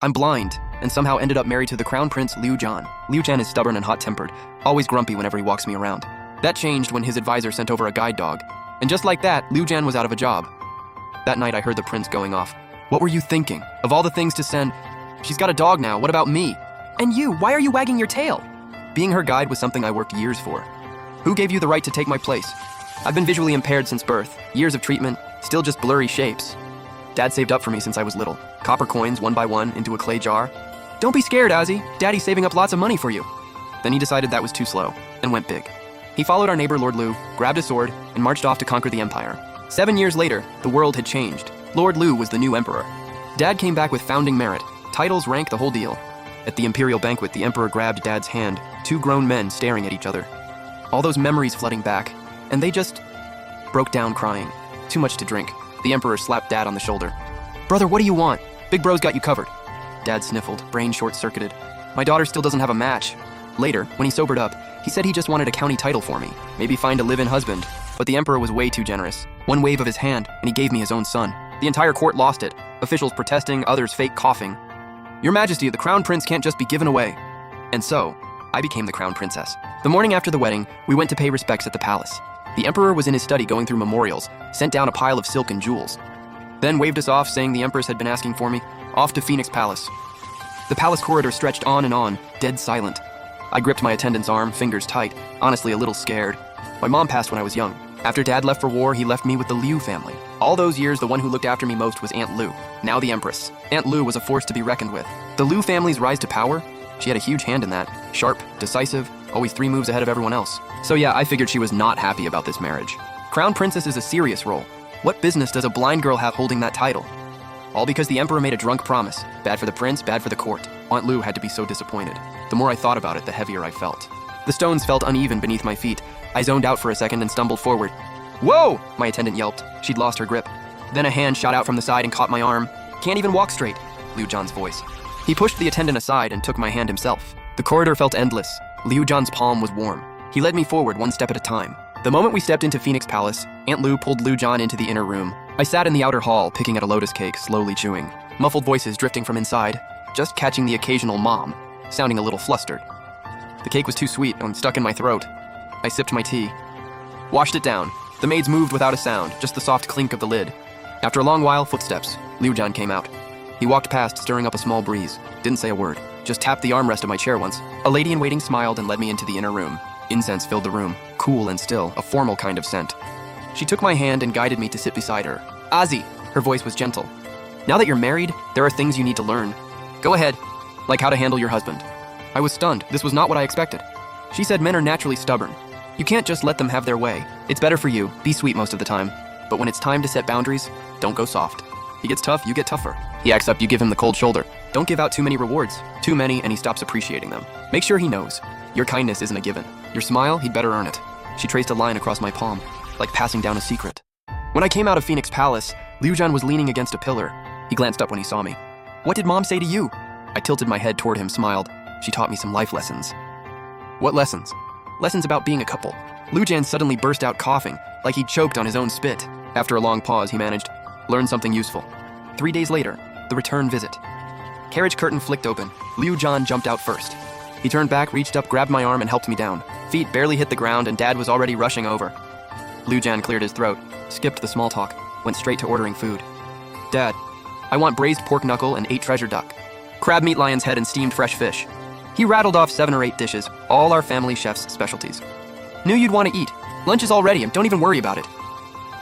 I'm blind, and somehow ended up married to the Crown Prince Liu Zhan. Liu Zhan is stubborn and hot-tempered, always grumpy whenever he walks me around. That changed when his advisor sent over a guide dog. And just like that, Liu Zhan was out of a job. That night I heard the prince going off. What were you thinking? Of all the things to send, she's got a dog now, what about me? And you, why are you wagging your tail? Being her guide was something I worked years for. Who gave you the right to take my place? I've been visually impaired since birth. Years of treatment, still just blurry shapes. Dad saved up for me since I was little. Copper coins, one by one, into a clay jar. Don't be scared, Ozzy. Daddy's saving up lots of money for you. Then he decided that was too slow, and went big. He followed our neighbor Lord Liu, grabbed a sword, and marched off to conquer the empire. 7 years later, the world had changed. Lord Liu was the new emperor. Dad came back with founding merit, titles, rank, the whole deal. At the imperial banquet, the emperor grabbed Dad's hand, 2 grown men staring at each other. All those memories flooding back, and they just broke down crying. Too much to drink. The emperor slapped Dad on the shoulder. Brother, what do you want? Big bro's got you covered. Dad sniffled, brain short-circuited. My daughter still doesn't have a match. Later, when he sobered up, he said he just wanted a county title for me, maybe find a live-in husband. But the emperor was way too generous. One wave of his hand, and he gave me his own son. The entire court lost it, officials protesting, others fake coughing. Your Majesty, the crown prince can't just be given away. And so, I became the crown princess. The morning after the wedding, we went to pay respects at the palace. The emperor was in his study going through memorials, sent down a pile of silk and jewels. Then waved us off, saying the empress had been asking for me, off to Phoenix Palace. The palace corridor stretched on, dead silent. I gripped my attendant's arm, fingers tight, honestly a little scared. My mom passed when I was young. After Dad left for war, he left me with the Liu family. All those years, the one who looked after me most was Aunt Liu, now the Empress. Aunt Liu was a force to be reckoned with. The Liu family's rise to power? She had a huge hand in that. Sharp, decisive, always 3 moves ahead of everyone else. So yeah, I figured she was not happy about this marriage. Crown Princess is a serious role. What business does a blind girl have holding that title? All because the Emperor made a drunk promise. Bad for the prince, bad for the court. Aunt Liu had to be so disappointed. The more I thought about it, the heavier I felt. The stones felt uneven beneath my feet. I zoned out for a second and stumbled forward. Whoa! My attendant yelped. She'd lost her grip. Then a hand shot out from the side and caught my arm. Can't even walk straight, Liu Zhan's voice. He pushed the attendant aside and took my hand himself. The corridor felt endless. Liu Zhan's palm was warm. He led me forward 1 step at a time. The moment we stepped into Phoenix Palace, Aunt Liu pulled Liu Zhan into the inner room. I sat in the outer hall, picking at a lotus cake, slowly chewing. Muffled voices drifting from inside, just catching the occasional mom, sounding a little flustered. The cake was too sweet and stuck in my throat. I sipped my tea. Washed it down. The maids moved without a sound, just the soft clink of the lid. After a long while, footsteps. Liu Zhan came out. He walked past, stirring up a small breeze. Didn't say a word. Just tapped the armrest of my chair once. A lady-in-waiting smiled and led me into the inner room. Incense filled the room, cool and still, a formal kind of scent. She took my hand and guided me to sit beside her. Ozzy, her voice was gentle. Now that you're married, there are things you need to learn. Go ahead, like how to handle your husband. I was stunned. This was not what I expected. She said men are naturally stubborn. You can't just let them have their way. It's better for you, be sweet most of the time. But when it's time to set boundaries, don't go soft. He gets tough, you get tougher. He acts up, you give him the cold shoulder. Don't give out too many rewards. Too many, and he stops appreciating them. Make sure he knows. Your kindness isn't a given. Your smile, he'd better earn it. She traced a line across my palm, like passing down a secret. When I came out of Phoenix Palace, Liu Zhan was leaning against a pillar. He glanced up when he saw me. What did Mom say to you? I tilted my head toward him, smiled. She taught me some life lessons. What lessons? Lessons about being a couple. Liu Zhan suddenly burst out coughing, like he'd choked on his own spit. After a long pause, he managed, learn something useful. 3 days later, the return visit. Carriage curtain flicked open. Liu Zhan jumped out first. He turned back, reached up, grabbed my arm, and helped me down. Feet barely hit the ground, and Dad was already rushing over. Liu Zhan cleared his throat, skipped the small talk, went straight to ordering food. Dad, I want braised pork knuckle and 8 treasure duck. Crab meat lion's head and steamed fresh fish. He rattled off 7 or 8 dishes, all our family chef's specialties. Knew you'd want to eat. Lunch is all ready, and don't even worry about it.